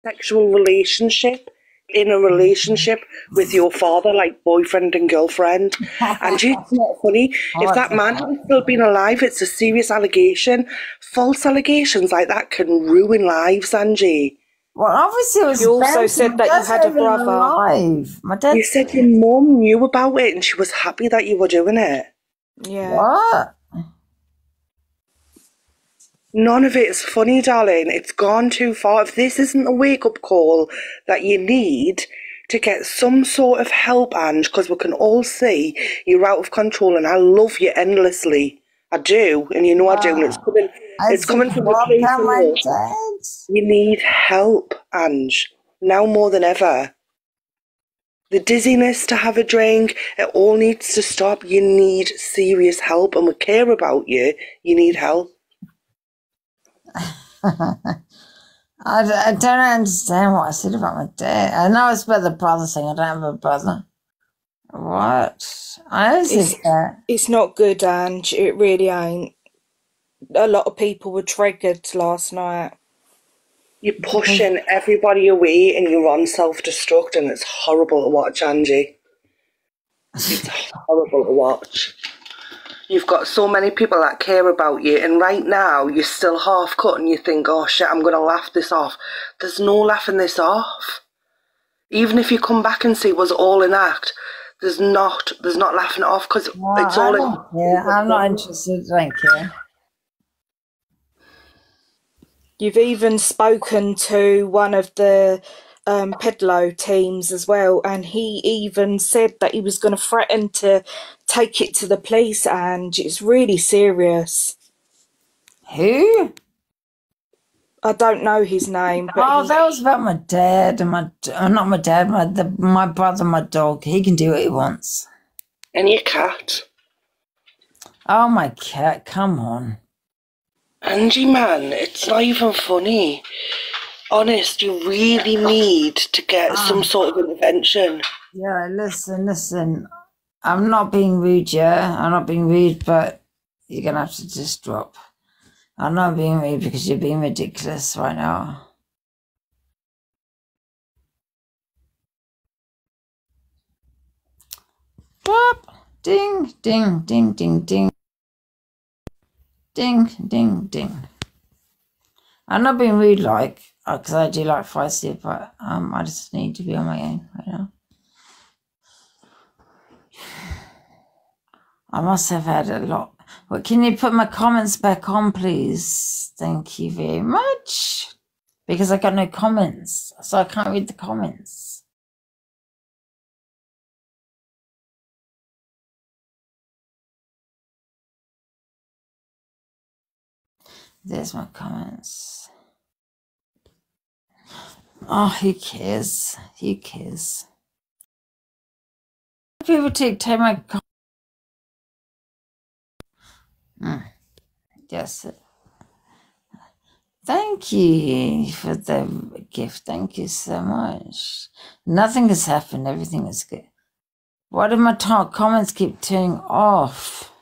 sexual relationship in a relationship with your father, like boyfriend and girlfriend. And it's not funny. If that man had still been alive, it's a serious allegation. False allegations like that can ruin lives, Angie. Well, obviously, it was You also said that you had a brother. Alive. My dad. You said your mum knew about it and she was happy that you were doing it. Yeah. What? None of it is funny, darling. It's gone too far. If this isn't a wake-up call that you need to get some sort of help, Ange, because we can all see you're out of control, and I love you endlessly. I do, and you know I do. And it's coming from a place of love. You need help, Ange, now more than ever. The dizziness to have a drink, it all needs to stop. You need serious help, and we care about you. You need help. I don't understand what I said about my dad. I know it's about the brother thing. I don't have a brother. What? I don't think that. It's not good, Ange. It really ain't. A lot of people were triggered last night. You're pushing everybody away and you're on self-destruct, and it's horrible to watch, Angie. It's horrible to watch. You've got so many people that care about you, and right now you're still half cut and you think, oh shit, I'm going to laugh this off. There's no laughing this off. Even if you come back and say it was all an act, there's not laughing it off, because it's all in... Yeah, I'm not interested, thank you. You've even spoken to one of the Pedlo teams as well, and he even said that he was going to threaten to take it to the police, and it's really serious. Who? I don't know his name. But that was about my dad and not my dad, my brother, my dog. He can do what he wants. And your cat. Oh, my cat, come on. Angie, man, it's not even funny. Honest, you really need to get some sort of intervention. Yeah, listen. I'm not being rude, yeah? I'm not being rude, but you're going to have to just drop. I'm not being rude because you're being ridiculous right now. Drop. Ding, ding, ding, ding, ding. Ding, ding, ding. I'm not being rude, because I do like feisty, but I just need to be on my own right now. I must have had a lot. Well, can you put my comments back on, please? Thank you very much. Because I got no comments, so I can't read the comments. There's my comments. Oh, who cares? Who cares? People take my comments. Yes. Thank you for the gift. Thank you so much. Nothing has happened. Everything is good. Why do my comments keep turning off?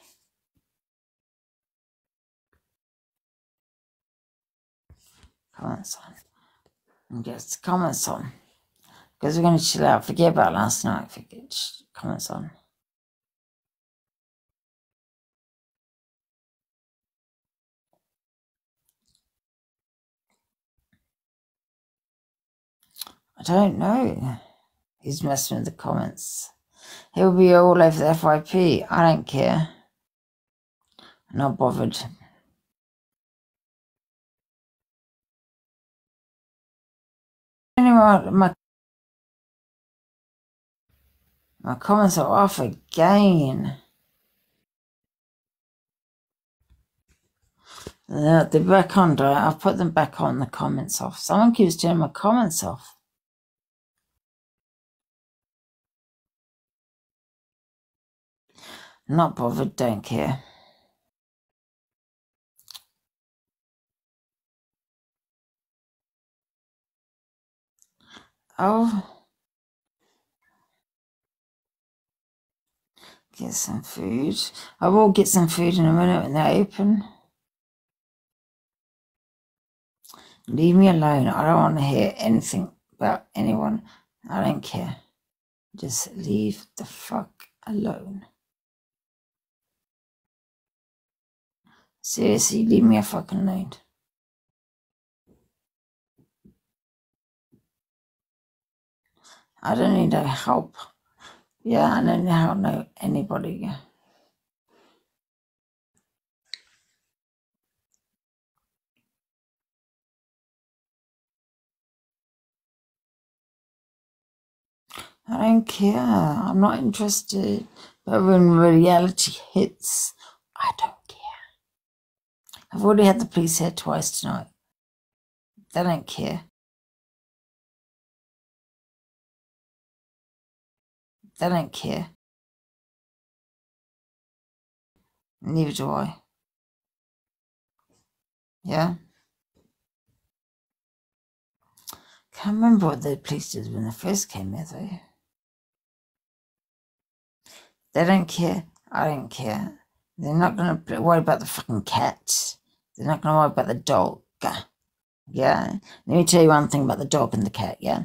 Comments on. Yes, comments on. Because we're going to chill out. Forget about last night. Comments on. I don't know. He's messing with the comments. He'll be all over the FYP. I don't care. I'm not bothered. Anyway, my comments are off again. They're back on. I've put them back on. The comments off. Someone keeps turning my comments off. Not bothered, don't care. Oh. Get some food. I will get some food in a minute when they're open. Leave me alone. I don't want to hear anything about anyone. I don't care. Just leave the fuck alone. Seriously, leave me a fucking alone. I don't need no help. Yeah, I don't know anybody. I don't care. I'm not interested. But when reality hits, I don't care. I've already had the police here twice tonight. They don't care. They don't care. Neither do I. Yeah? Can't remember what the police did when they first came here, though. They don't care. I don't care. They're not going to worry about the fucking cat. They're not going to worry about the dog. Yeah? Let me tell you one thing about the dog and the cat, yeah?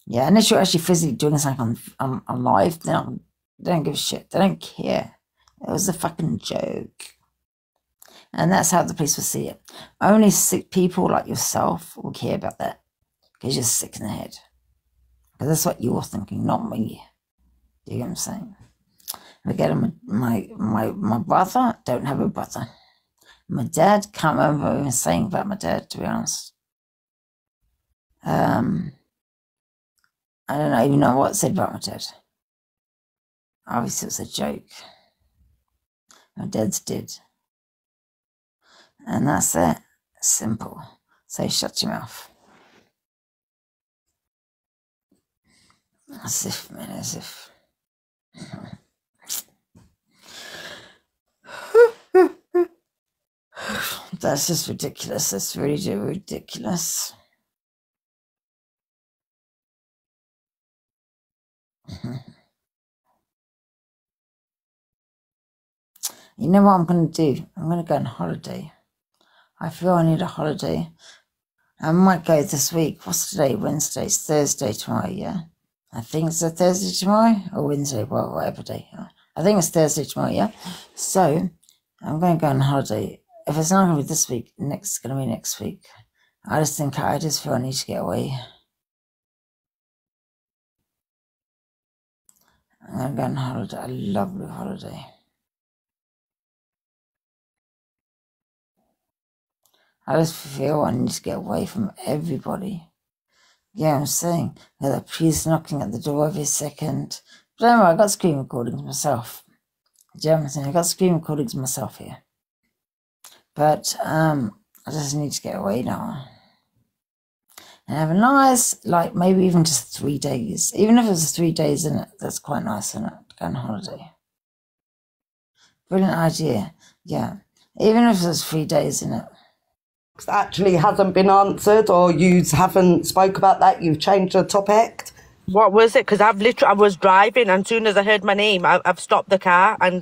Yeah, unless you're actually physically doing something on live, they don't give a shit. They don't care. It was a fucking joke. And that's how the police will see it. Only sick people like yourself will care about that. Because you're sick in the head. Because that's what you're thinking, not me. Do you get what I'm saying? Again, my brother, don't have a brother. My dad, can't remember what I was saying about my dad, to be honest. I don't even know what it said about my dad. Obviously, it was a joke. My dad's dead. And that's it. Simple. So shut your mouth. As if, man, as if. That's just ridiculous. That's really ridiculous. You know what I'm going to do? I'm going to go on holiday. I feel I need a holiday. I might go this week. What's today? Wednesday. It's Thursday tomorrow, yeah? I think it's a Thursday tomorrow or Wednesday, well, whatever day. I think it's Thursday tomorrow, yeah? So, I'm going to go on holiday. If it's not going to be this week, it's going to be next week. I just feel I need to get away. I'm going to go on holiday, a lovely holiday. I just feel I need to get away from everybody. Yeah, I'm saying that the police knocking at the door every second. But anyway, I got screen recordings myself. Do you know what I'm saying? I got screen recordings myself here. But I just need to get away now. And have a nice, like maybe even just 3 days. Even if it was 3 days in it, that's quite nice, isn't it? To go on holiday. Brilliant idea. Yeah. Even if it was 3 days in it. Actually hasn't been answered, or you haven't spoke about that, you've changed the topic. What was it? Because I was driving, and as soon as I heard my name, I've stopped the car, and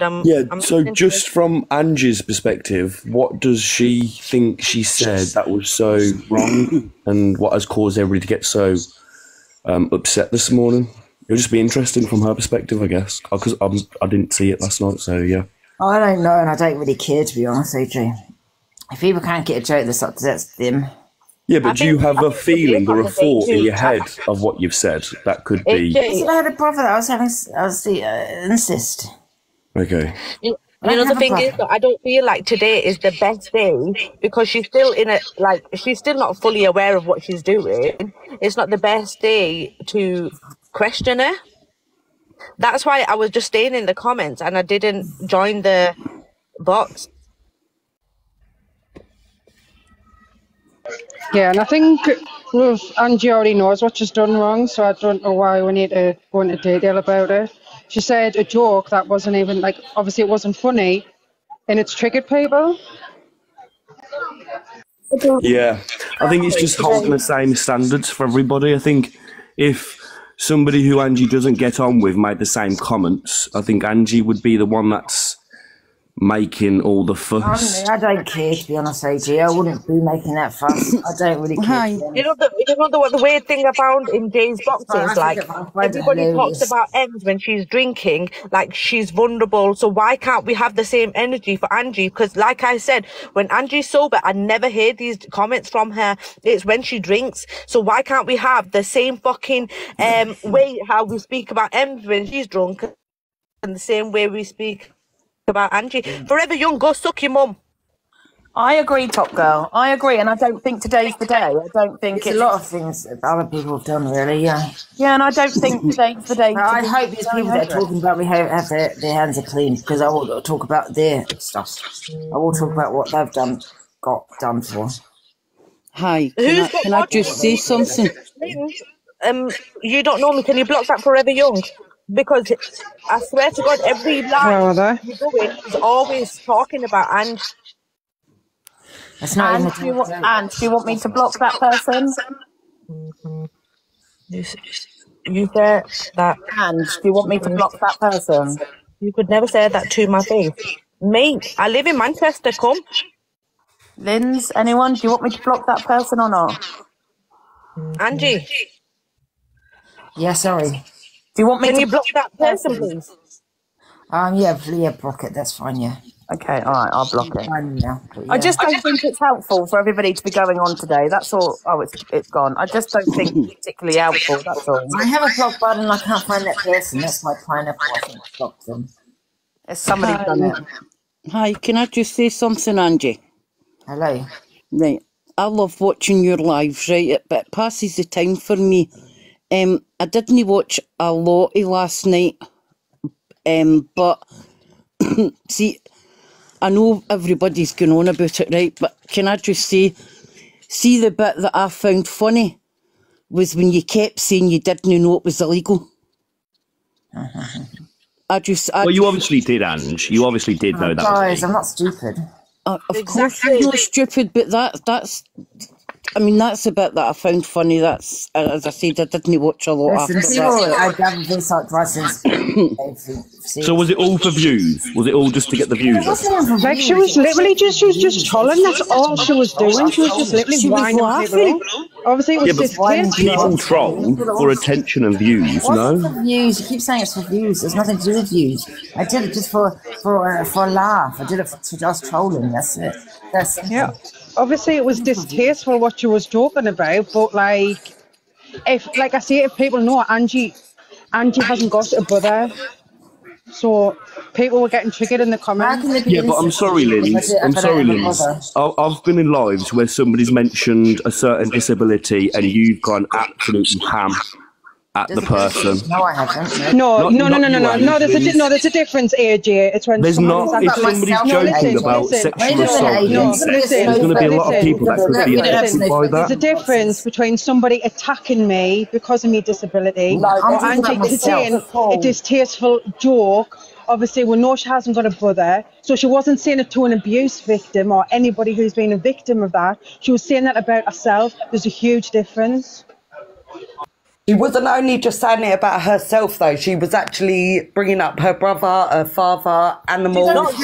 so just from Angie's perspective, what does she think she said that was so wrong, and what has caused everybody to get so upset this morning? It would just be interesting from her perspective, I guess, because I didn't see it last night, so yeah. I don't know, and I don't really care, to be honest, AJ. If people can't get a joke, that's them. Yeah, but do you have a feeling or a thought in your head of what you've said that could be? I had a brother that I was incest. Okay. You know, the thing is, I don't feel like today is the best day because she's still she's still not fully aware of what she's doing. It's not the best day to question her. That's why I was just staying in the comments and I didn't join the bots. Yeah, and I think Angie already knows what she's done wrong, so I don't know why we need to go into detail about it. She said a joke that wasn't even, obviously it wasn't funny, and it's triggered people. Yeah, I think it's just holding the same standards for everybody. I think if somebody who Angie doesn't get on with made the same comments, I think Angie would be the one that's making all the fuss. I don't care, to be honest, AG. I wouldn't be making that fuss. I don't really care. Hi. You know the weird thing I found in Jay's box is like everybody talks about Ems when she's drinking, like she's vulnerable. So why can't we have the same energy for Angie? Because like I said, when Angie's sober, I never hear these comments from her. It's when she drinks. So why can't we have the same fucking way how we speak about Ems when she's drunk, and the same way we speak about Angie? Forever Young, go suck your mum. I agree, Top Girl. I agree, and I don't think today's the day. I don't think it's a lot of things that other people have done, really. Yeah. Yeah, and I don't think today's the day. I hope these people that are talking about me have their hands are clean, because I will talk about their stuff. I will talk about what they've got done for. Hi, can I just say something? You don't know me. Can you block that Forever Young? Because I swear to God, every live you go in, he's always talking about Angie. That's not and do you want me to block that person? You said that. And do you want me to block that person? You could never say that to my face. Mate, I live in Manchester, come. Linz, anyone? Do you want me to block that person or not? Angie. Yeah, sorry. Do you want me Can to you block that person, please? Yeah, block it. That's fine, yeah. Okay, all right, I'll block it. Fine now, yeah. I just don't think it's helpful for everybody to be going on today. That's all. Oh, it's gone. I just don't think it's particularly helpful. That's all. I have a block button. I can't find that person. That's my pineapple. I think I blocked them. Has somebody done it? Hi, can I just say something, Angie? Hello. Right, I love watching your lives, right? But it passes the time for me. I didn't watch a lot last night, but see, I know everybody's going on about it, right? But can I just say, see the bit that I found funny was when you kept saying you didn't know it was illegal. Well, you obviously did, Ange. You obviously did know that. Guys, I'm not stupid. Of course you're not stupid, but that's I mean, that's the bit that I found funny. That's, as I said, I didn't watch a lot after that. So was it all for views? Was it all just to get the views? Like she was just trolling. That's all she was doing. She was just literally winding people up. Obviously, it was just people troll for attention and views. No, for views. You keep saying it's for views. There's nothing to do with views. I did it just for a laugh. I did it for just trolling. That's it. Yeah. Obviously, it was distasteful what she was talking about, but like I say, if people know, Angie hasn't got a brother, so people were getting triggered in the comments. Yeah, but I'm sorry, Linz. I've been in lives where somebody's mentioned a certain disability and you've gone absolutely ham at the person. No, I haven't. No. There's a difference, AJ. It's when there's not. If somebody's joking about sexual assault, there's going to be a lot of people that could be affected by that. There's a difference between somebody attacking me because of my disability or Angie saying a distasteful joke. Obviously, we know she hasn't got a brother, so she wasn't saying it to an abuse victim or anybody who's been a victim of that. She was saying that about herself. There's a huge difference. She wasn't only just saying it about herself, though. She was actually bringing up her brother, her father, animals.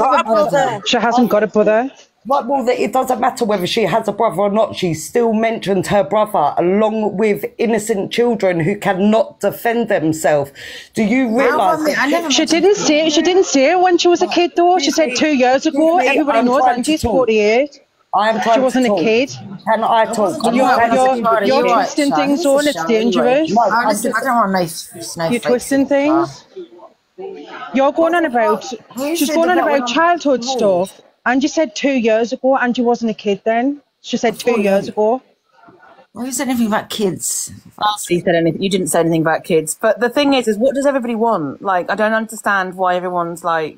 She hasn't got a brother. Well, it doesn't matter whether she has a brother or not. She still mentioned her brother along with innocent children who cannot defend themselves. Do you realise? She didn't say it when she was a kid, though. She said 2 years ago. Everybody knows Angie's 48. I am trying she wasn't to a kid. Can I talk? You're twisting things on. It's dangerous. I don't want no. You're twisting things. You're going on about. She's going on about childhood stuff. Angie said 2 years ago. Angie wasn't a kid then. She said 2 years ago. Well, you said anything about kids. You said anything. You didn't say anything about kids. But the thing is what does everybody want? Like, I don't understand why everyone's like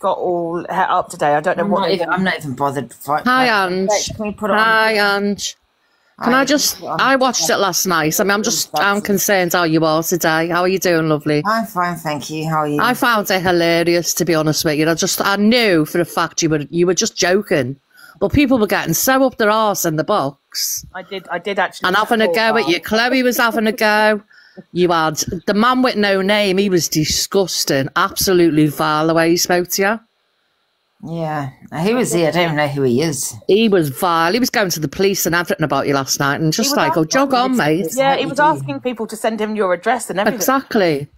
got all het up today. I don't know I'm not even bothered. Hi, Ange. Hi, Ange. I watched it last night. I mean, I'm concerned how you are today. How are you doing, lovely? I'm fine, thank you. How are you? I found it hilarious, to be honest with you. I knew for a fact you were just joking. But people were getting so up their arse in the box. I did actually. And having a go at you. Chloe was having a go. You had the man with no name. He was disgusting. Absolutely vile the way he spoke to you. Yeah. Who is he? I don't even know who he is. He was vile. He was going to the police and everything about you last night, and just like, jog on, mate. Yeah, he was asking people to send him your address and everything. Exactly.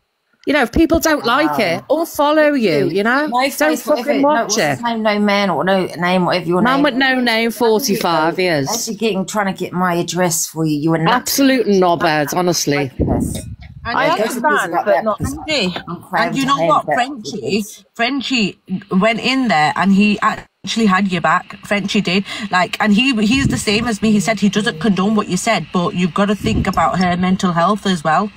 You know, if people don't like it, or follow you, you know, don't fucking watch it. No man or no name, whatever your name. Man with no name, 45 years. Actually trying to get my address for you. You are not absolute knobhead, honestly. I understand, but not Angie. And you know what, Frenchie went in there and he actually had your back. Frenchie did. Like, and he's the same as me. He said he doesn't condone what you said, but you've got to think about her mental health as well.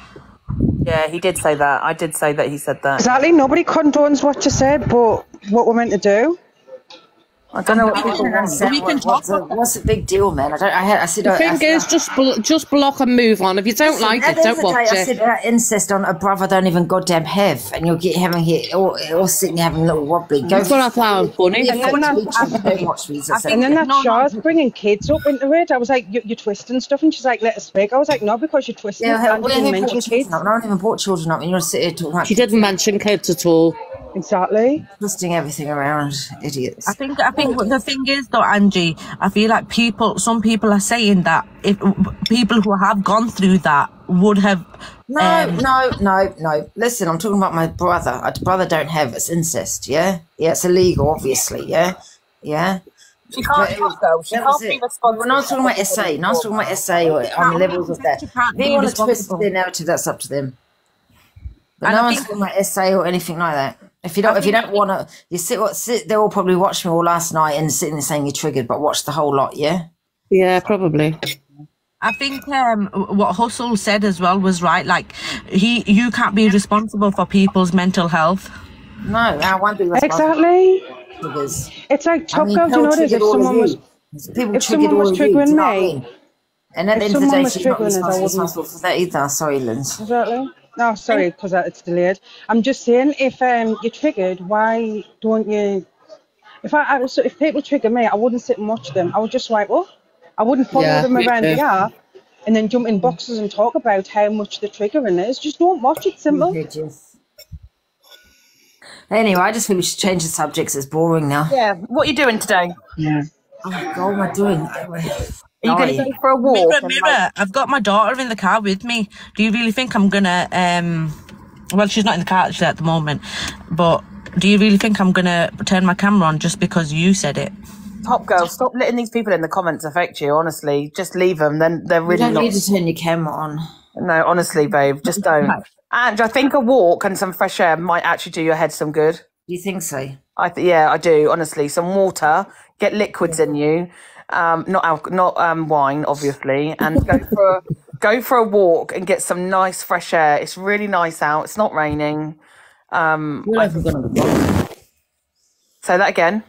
Yeah, he did say that. I did say that he said that. Exactly. Nobody condones what you said, but what we're meant to do. I don't know what people want. What's the big deal, man? I said. The thing is, just block and move on. If you don't like it, don't watch it. I said incest on a brother don't even goddamn have, and you'll get having here or sitting having a little wobbly. Go for that sound funny. And then that Shaw's bringing kids up into it. I was like, you're twisting stuff, and she's like, let us speak. I was like, no, because you're twisting. Yeah, who even brought children up? And you're sitting here talking about. She didn't mention kids at all. Exactly. Twisting everything around, idiots. I think what the thing is though, Angie, I feel like some people are saying that if people who have gone through that would have. No. Listen, I'm talking about my brother. My brother don't have it's incest. Yeah, it's illegal, obviously. Yeah. She can't be responsible. We're not talking about SA. Or on the levels of that. If they want to twist their narrative, that's up to them. But no one's talking about SA or anything like that. If you don't want to, you sit. They all probably watched me all last night and sitting there saying you're triggered, but watch the whole lot, yeah. Yeah, probably. I think what Hustle said as well was right. Like you can't be responsible for people's mental health. No, I won't be responsible. Exactly. It's like Top Girl. Do you know what it is? If someone was triggering me, and at the end of the day, she's not responsible for that either. Sorry, Linz. Exactly. No, sorry, because it's delayed. I'm just saying, if you're triggered, why don't you? If people trigger me, I wouldn't sit and watch them. I would just swipe up. I wouldn't follow them around the app and then jump in boxes and talk about how much the triggering is. Just don't watch it. Simple. Anyway, I just think we should change the subjects. It's boring now. Yeah. What are you doing today? Yeah. Oh, God, what am I doing? Are you going to go for a walk? Mirror, I've got my daughter in the car with me. Do you really think I'm going to... Well, she's not in the car actually at the moment. But do you really think I'm going to turn my camera on just because you said it? Top Girl, stop letting these people in the comments affect you, honestly. Just leave them. Then they're really not... You don't need to turn your camera on. No, honestly, babe, just don't. And I think a walk and some fresh air might actually do your head some good. You think so? Yeah, I do, honestly. Some water, get liquids in you. Not wine, obviously, and go for a walk and get some nice fresh air. It's really nice out. It's not raining. Say that again.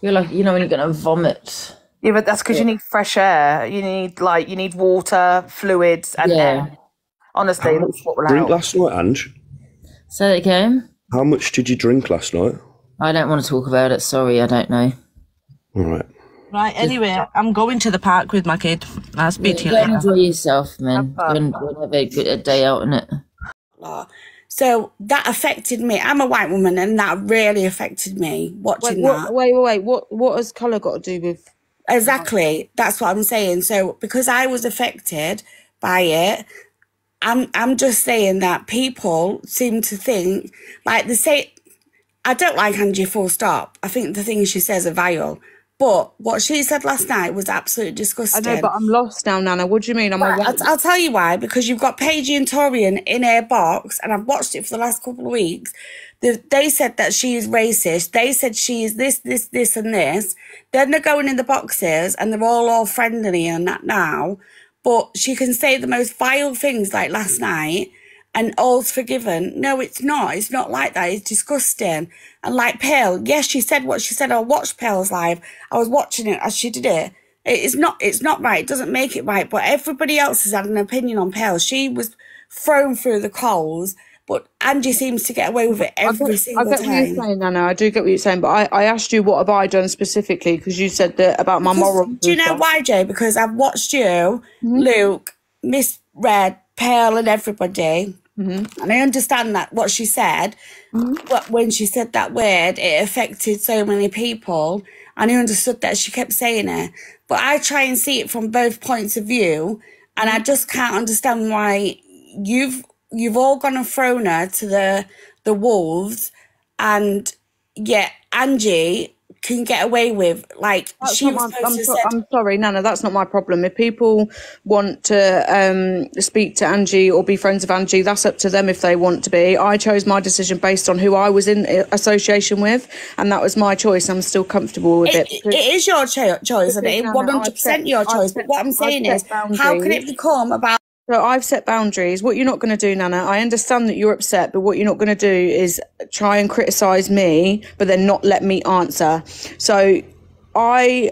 You're like, when you're gonna vomit. Yeah, but that's because you need fresh air. You need water, fluids, and air. Honestly, that's what we're drink last night, Ange? Say that again. How much did you drink last night? I don't want to talk about it. Sorry, I don't know. All right. Right, anyway, I'm going to the park with my kid. I'll speak to you later. Enjoy yourself, man. Go and have a good day out, innit? So that affected me. I'm a white woman, and that really affected me watching that. Wait. What has colour got to do with... Exactly. That's what I'm saying. So because I was affected by it, I'm just saying that people seem to think, like they say, I don't like Angie full stop. I think the things she says are vile. But what she said last night was absolutely disgusting. I know, but I'm lost now, Nana. What do you mean? I'll tell you why. Because you've got Paige and Torian in her box, and I've watched it for the last couple of weeks. They said that she is racist. They said she is this, and this. Then they're going in the boxes, and they're all friendly and that now. But she can say the most vile things like last night, and all's forgiven. No, it's not. It's not like that. It's disgusting. And like Pearl, yes, she said what she said. I watched Pearl's live. I was watching it as she did it. It's not right. It doesn't make it right. But everybody else has had an opinion on Pearl. She was thrown through the coals, but Angie seems to get away with it every single time. I get what you're saying, Nana. I do get what you're saying. But I asked you what have I done specifically because you said that about my moral. Do you know why, Jay? Because I've watched you, Luke, Miss Red, Pearl and everybody And I understand that what she said, but when she said that word, it affected so many people. And I understood that she kept saying it. But I try and see it from both points of view. And I just can't understand why you've all gone and thrown her to the wolves, and yet Angie can get away with, like, she was supposed to said... I'm sorry, Nana, that's not my problem. If people want to speak to Angie or be friends with Angie, that's up to them if they want to be. I chose my decision based on who I was in association with, and that was my choice. I'm still comfortable with it. It is your choice, and it is 100% your choice. But what I'm saying is, how can it become about... So I've set boundaries. What you're not going to do, Nana, I understand that you're upset, but what you're not going to do is try and criticise me, but then not let me answer. So I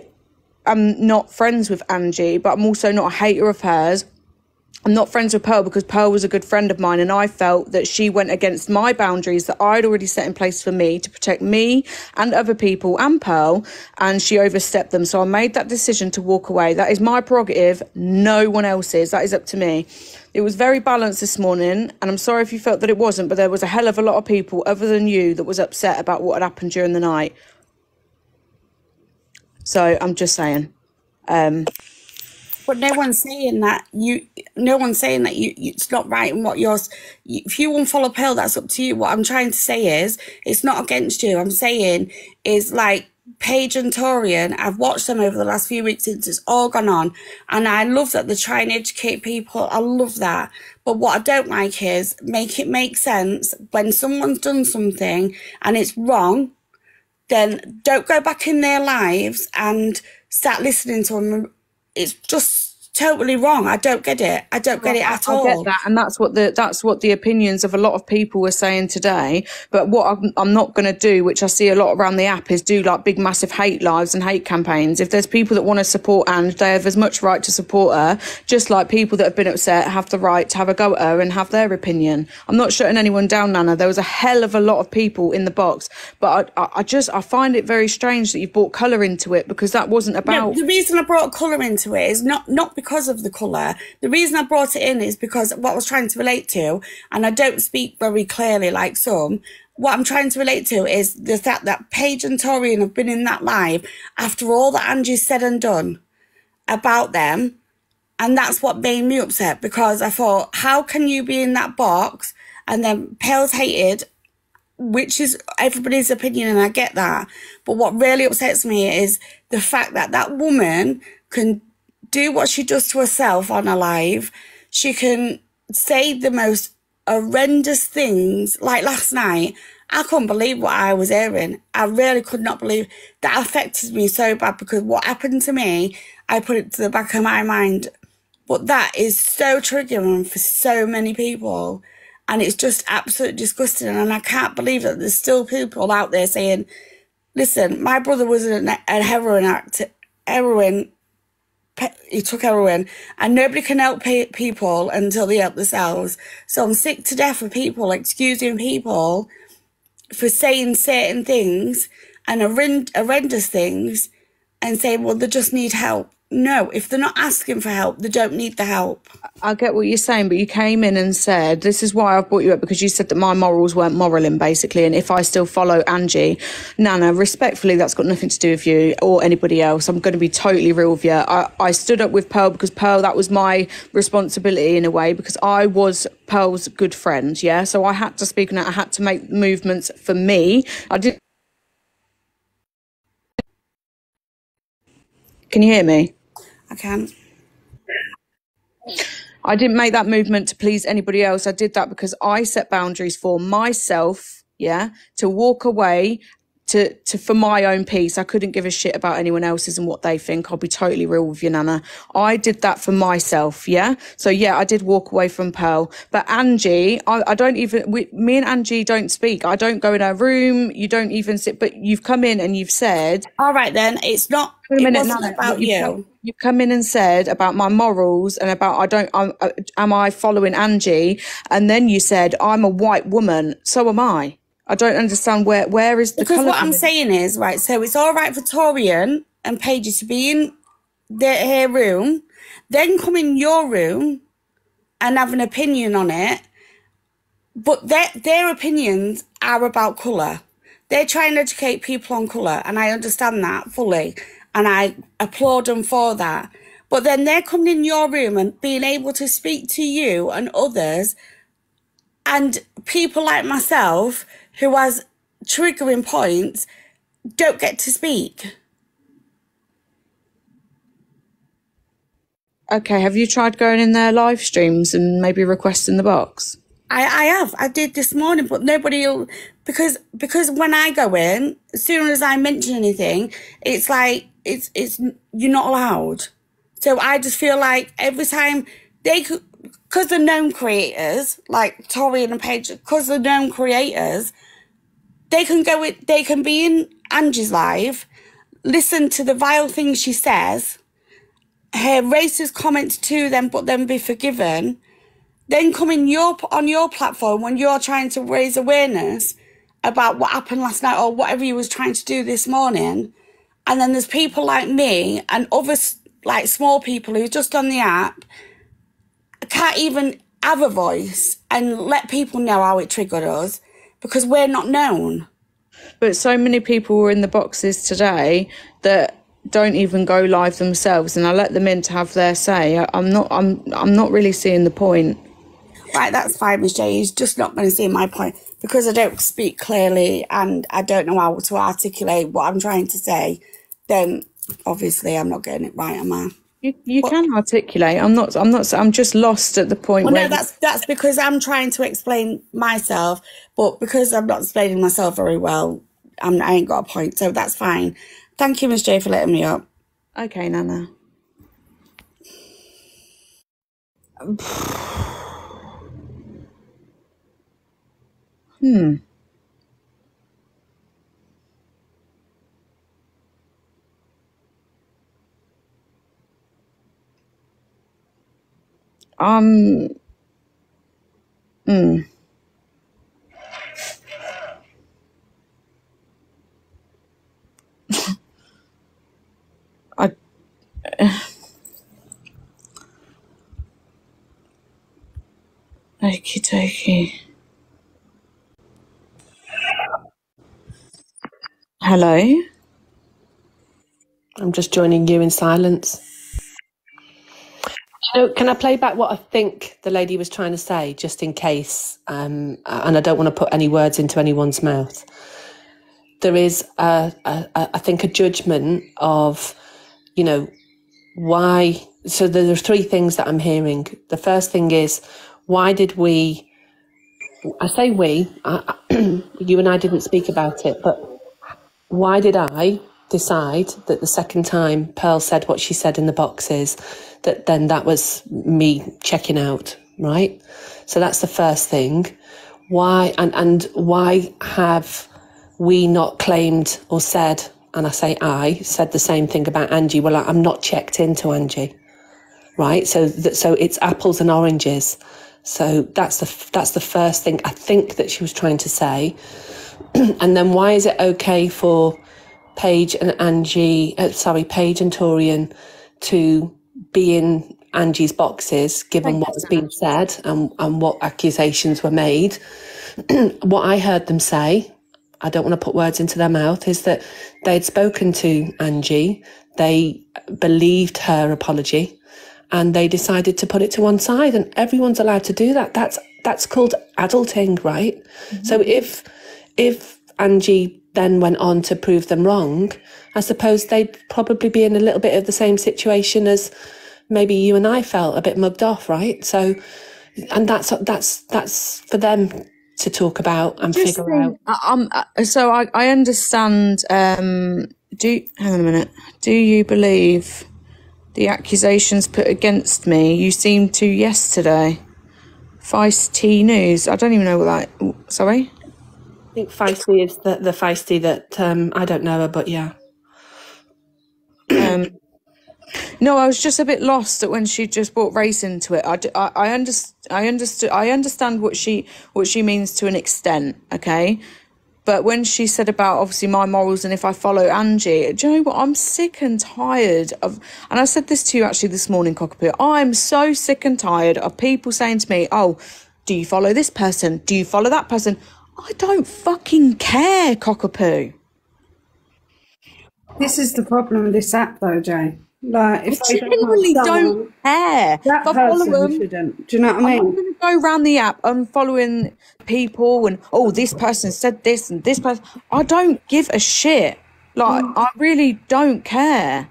am not friends with Angie, but I'm also not a hater of hers. I'm not friends with Pearl because Pearl was a good friend of mine, and I felt that she went against my boundaries that I'd already set in place for me to protect me and other people and Pearl, and she overstepped them. So I made that decision to walk away. That is my prerogative, no one else's. That is up to me. It was very balanced this morning, and I'm sorry if you felt that it wasn't, but there was a hell of a lot of people other than you that was upset about what had happened during the night. So I'm just saying. But no one's saying that it's not right, and what if you unfollow Pearl, that's up to you. What I'm trying to say is, it's not against you. I'm saying is, like, Paige and Torian, I've watched them over the last few weeks since it's all gone on, and I love that they're trying to educate people. I love that. But what I don't like is make it make sense when someone's done something and it's wrong. Then don't go back in their lives and start listening to them. It's just totally wrong. I don't get it. I don't get it at all. I get that, and that's what the opinions of a lot of people were saying today. But what I'm not going to do, which I see a lot around the app, is do like big massive hate lives and hate campaigns. If there's people that want to support Ange, they have as much right to support her, just like people that have been upset have the right to have a go at her and have their opinion. I'm not shutting anyone down, Nana. There was a hell of a lot of people in the box, but I find it very strange that you've brought colour into it, because that wasn't about... No, the reason I brought colour into it is not because of the colour. The reason I brought it in is because what I was trying to relate to, and I don't speak very clearly like some, what I'm trying to relate to is the fact that Paige and Torian have been in that live after all that Angie said and done about them, and that's what made me upset, because I thought, how can you be in that box and then Pearl's hated, which is everybody's opinion, and I get that, but what really upsets me is the fact that that woman can do what she does to herself on a live. She can say the most horrendous things. Like last night, I couldn't believe what I was hearing. I really could not believe. That affected me so bad, because what happened to me, I put it to the back of my mind. But that is so triggering for so many people, and it's just absolutely disgusting. And I can't believe that there's still people out there saying, listen, my brother was a heroin he took heroin, and nobody can help people until they help themselves. So I'm sick to death of people excusing people for saying certain things and horrendous things and saying, well, they just need help. No, if they're not asking for help, they don't need the help. I get what you're saying, but you came in and said, this is why I've brought you up, because you said that my morals weren't moraling, basically, and if I still follow Angie. Nana, respectfully, that's got nothing to do with you or anybody else. I'm going to be totally real with you. I stood up with Pearl because Pearl, that was my responsibility in a way, because I was Pearl's good friend, yeah? So I had to speak, and I had to make movements for me. I did. Can you hear me? I can. I didn't make that movement to please anybody else. I did that because I set boundaries for myself, yeah, to walk away for my own peace. I couldn't give a shit about anyone else's and what they think. I'll be totally real with you, Nana. I did that for myself, yeah? So, yeah, I did walk away from Pearl. But Angie, I don't even... me and Angie don't speak. I don't go in her room. You don't even sit... But you've come in and you've said... All right, then. It's not... It wasn't about you. You've come in and said about my morals and about am I following Angie? And then you said, I'm a white woman. So am I. I don't understand where is the colour. Because what I'm saying is, right, so it's all right for Torian and Paige to be in her room, then come in your room and have an opinion on it, But their opinions are about colour. They're trying to educate people on colour, and I understand that fully, and I applaud them for that. But then they're coming in your room and being able to speak to you and others, and people like myself who has triggering points don't get to speak. Okay, have you tried going in their live streams and maybe requesting the box? I have. I did this morning, but nobody will, because when I go in, as soon as I mention anything, it's like it's you're not allowed. So I just feel like every time they could, because they're known creators, like Tori and Paige, because they're known creators, they can they can be in Angie's live, listen to the vile things she says, her racist comments to them, but then be forgiven. Then come in on your platform when you're trying to raise awareness about what happened last night or whatever you was trying to do this morning. And then there's people like me and other like small people who just on the app can't even have a voice and let people know how it triggered us because we're not known. But so many people were in the boxes today that don't even go live themselves, and I let them in to have their say. I'm not really seeing the point. Right, that's fine, Miss J. He's just not going to see my point because I don't speak clearly and I don't know how to articulate what I'm trying to say. Then obviously I'm not getting it right, am I? You can articulate. I'm just lost at the point well, where... No, that's because I'm trying to explain myself, but because I'm not explaining myself very well, I ain't got a point, so that's fine. Thank you, Miss J, for letting me up. Okay, Nana. Okie dokie. Hello? I'm just joining you in silence. Can I play back what I think the lady was trying to say, just in case, and I don't want to put any words into anyone's mouth. There is, I think, a judgment of, why. So there are three things that I'm hearing. The first thing is, why did we, I say we, you and I didn't speak about it, but why did I decide that the second time Pearl said what she said in the boxes, that was me checking out, right? So that's the first thing. Why, and why have we not claimed or said, and I said the same thing about Angie, well, I'm not checked into Angie, right? So it's apples and oranges. So that's the first thing I think that she was trying to say. And then why is it okay for Paige and Paige and Torian to be in Angie's boxes, given what was being said and what accusations were made? What I heard them say, I don't want to put words into their mouth, is that they had spoken to Angie, they believed her apology, and they decided to put it to one side, and everyone's allowed to do that. That's called adulting, right? Mm-hmm. So if Angie then went on to prove them wrong, I suppose they'd probably be in a little bit of the same situation as maybe you and I felt, a bit mugged off, right? So, and that's for them to talk about and figure out. So I understand. Hang on a minute. Do you believe the accusations put against me? You seemed to yesterday. Feisty News. I don't even know what that. Sorry. I think feisty is the feisty that I don't know her, but yeah. No, I was just a bit lost at when she just brought race into it. I understand what she means to an extent, okay? But when she said about obviously my morals and if I follow Angie, do you know what? I'm sick and tired of, and I said this to you actually this morning, Cockapoo. I'm so sick and tired of people saying to me, oh, Do you follow this person? Do you follow that person? I don't fucking care, cockapoo. This is the problem with this app, though, Jay. Like, if I genuinely don't care. That If I follow person them, shouldn't. Do you know what I mean? I'm not going to go around the app unfollowing people and, this person said this and this person. I don't give a shit. Like, I really don't care.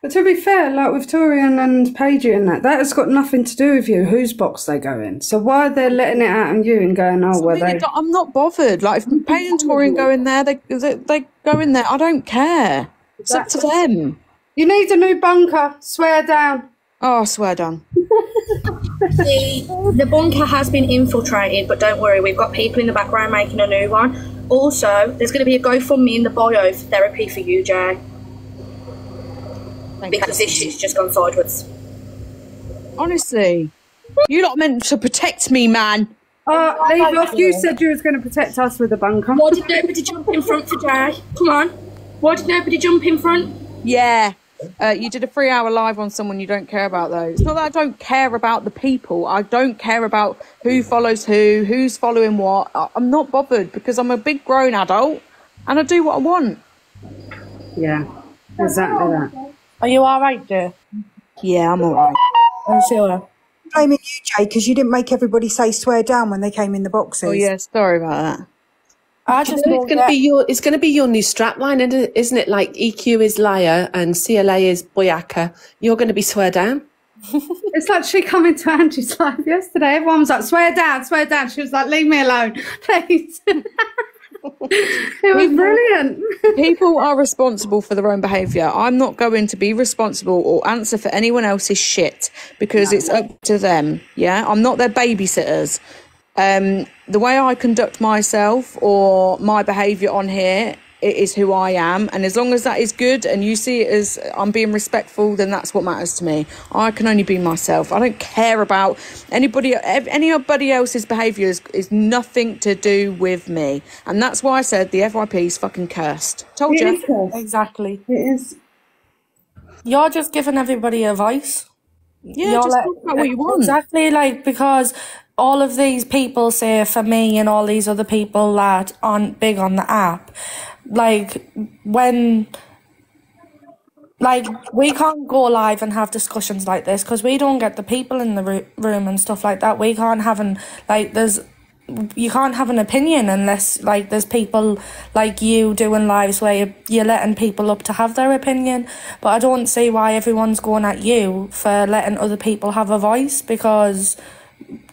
But to be fair, like with Torian and Paige and that has got nothing to do with you, whose box they go in. So why are they letting it out on you and going, I'm not bothered. Like, if Paige and Torian go in there, they go in there. I don't care. It's up to them. You need a new bunker. Swear down. Oh, swear down. The bunker has been infiltrated, but don't worry, we've got people in the background making a new one. Also, there's going to be a GoFundMe in the bio for therapy for you, Jay. Because this shit's just gone sideways. Honestly, you lot meant to protect me, man. Oh, leave off. You said you was going to protect us with a bunker. Why did nobody jump in front for Jay? Come on. Why did nobody jump in front? Yeah. You did a 3-hour live on someone you don't care about, though. It's not that I don't care about the people. I don't care about who follows who's following what. I'm not bothered because I'm a big grown adult and I do what I want. Yeah, exactly that. Are you all right, dear? Yeah, I'm all right. I'm sure. Blaming you, Jay, because you didn't make everybody say swear down when they came in the boxes. Oh, yeah, sorry about that. It's going to be your new strapline, isn't it? Like EQ is liar and CLA is boyaka. You're going to be swear down. It's like she come into Angie's live yesterday. Everyone was like, swear down, swear down. She was like, leave me alone, please. It was brilliant. People are responsible for their own behaviour. I'm not going to be responsible or answer for anyone else's shit because it's up to them. Yeah, I'm not their babysitters. The way I conduct myself or my behaviour on here, it is who I am, and as long as that is good and you see it as I'm being respectful, then that's what matters to me. I can only be myself. I don't care about anybody else's behaviour is nothing to do with me, and that's why I said the FYP is fucking cursed. Told you. Exactly. It is. You're just giving everybody advice. Yeah, just talk about what you want. Exactly, like, because all of these people say for me and all these other people that aren't big on the app, like, when, like, we can't go live and have discussions like this because we don't get the people in the room and stuff like that. We can't have you can't have an opinion unless, like, there's people like you doing lives where you're letting people up to have their opinion. But I don't see why everyone's going at you for letting other people have a voice, because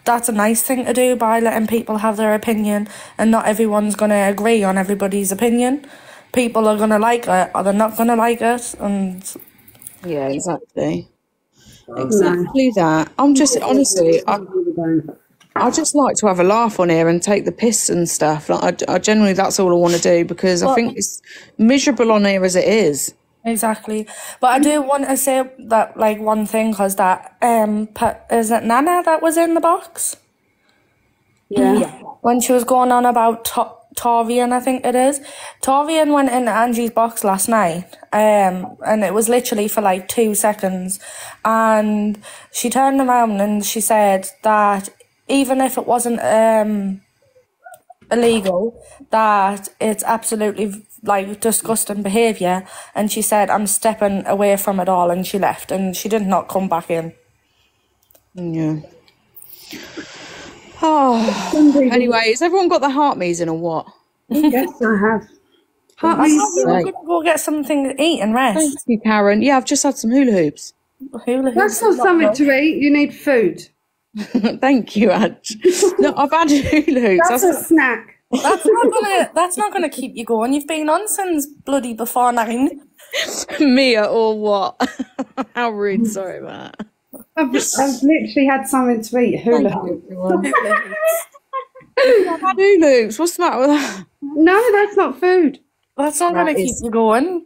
that's a nice thing to do by letting people have their opinion, and not everyone's going to agree on everybody's opinion. People are going to like it or they're not going to like it. And yeah, exactly. Exactly that. I'm just, honestly, I just like to have a laugh on here and take the piss and stuff. Like, I generally, that's all I want to do, because I think it's miserable on here as it is. Exactly. But I do want to say that, like, one thing, because that, is it Nana that was in the box? Yeah. When she was going on about Torian, I think it is. Torian went into Angie's box last night, and it was literally for like 2 seconds. And she turned around and she said that even if it wasn't illegal, that it's absolutely, like, disgusting behaviour. And she said, I'm stepping away from it all, and she left, and she did not come back in. Yeah. Oh, anyway, has everyone got the heart measing or what? Yes, I have. I thought you were going to go get something to eat and rest. Thank you, Karen. Yeah, I've just had some hula hoops. Hula hoops. That's not something to eat. You need food. Thank you, Ange. No, I've had hula hoops. That's a snack. That's not gonna keep you going. You've been on since bloody before 9. Mia or what? How rude. Sorry about that. I've literally had something to eat. Hula hoops. I've had hula hoops. What's the matter with that? No, that's not food. That's not going to keep you going.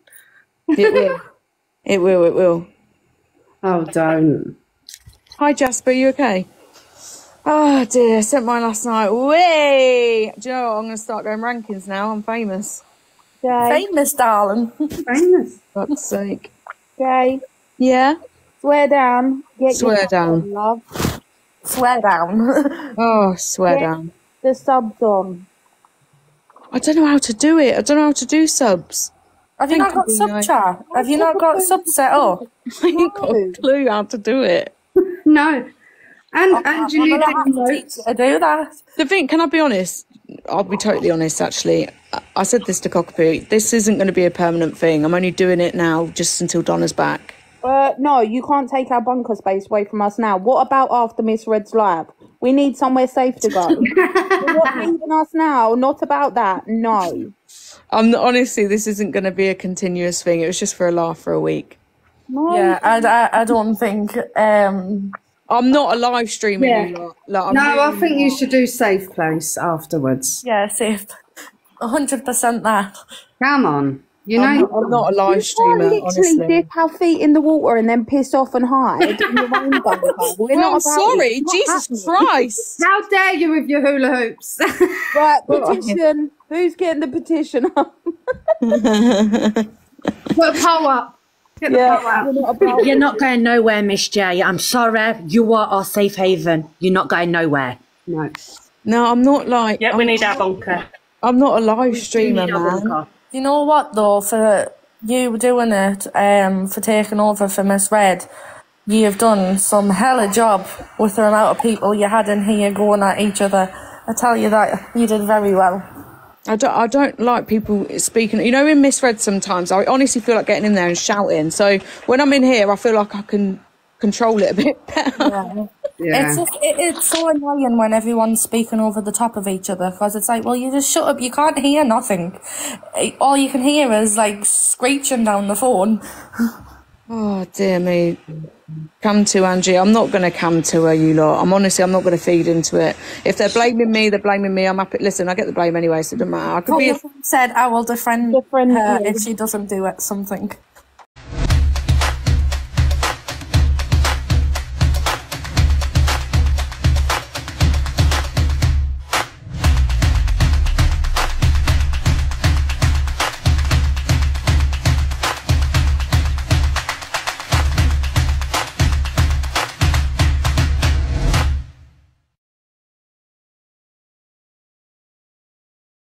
It will. It will. It will. Oh, don't. Hi, Jasper. You okay? Oh, dear. I sent mine last night. Way! Do you know what? I'm going to start going rankings now. I'm famous. Jay. Famous, darling. Famous. For God's sake. Jay. Yeah? Swear down. Swear down. Love. Swear down. Oh, swear Get down. the subs on. I don't know how to do it. I don't know how to do subs. Have you not got sub chat? Have you not got sub set up? I ain't got a clue how to do it. No. And Angie, I'm gonna have to teach you to do that. The thing, can I be honest? I'll be totally honest, actually. I said this to Cockapoo. This isn't going to be a permanent thing. I'm only doing it now just until Donna's back. No, you can't take our bunker space away from us now. What about after Miss Red's lab? We need somewhere safe to go. You're not leaving us now. Not about that. No. Honestly, this isn't going to be a continuous thing. It was just for a laugh for a week. No. Yeah, I don't think. I'm not a live streamer. Yeah. I think you should do safe place afterwards. Yeah, safe. 100% that. Come on. I'm not a live streamer, literally honestly. dip our feet in the water and then piss off and hide in your own bunker. We're not about sorry, it. It's not Jesus happening. Christ. How dare you with your hula hoops? Right, petition. Who's getting the petition up? Put a poll up. Get the poll up. You're not going nowhere, Miss J. I'm sorry. You are our safe haven. You're not going nowhere. No, I'm not like... Yeah, we need our bunker. I'm not a live streamer, man. You know what, though, for you doing it, for taking over for Miss Red, you've done some hella job with the amount of people you had in here going at each other. I tell you that, you did very well. I don't like people speaking. You know, in Miss Red sometimes, I honestly feel like getting in there and shouting. So when I'm in here, I feel like I can control it a bit better. Yeah. It's so annoying when everyone's speaking over the top of each other, because it's like, well, you just shut up. You can't hear nothing. All you can hear is like screeching down the phone. Oh, dear me. Come to Angie. I'm not going to come to her, you lot. I'm not going to feed into it. If they're blaming me, they're blaming me. I'm happy. Listen, I get the blame anyway, so it doesn't matter. I could be said I will defriend her if she doesn't do it, something.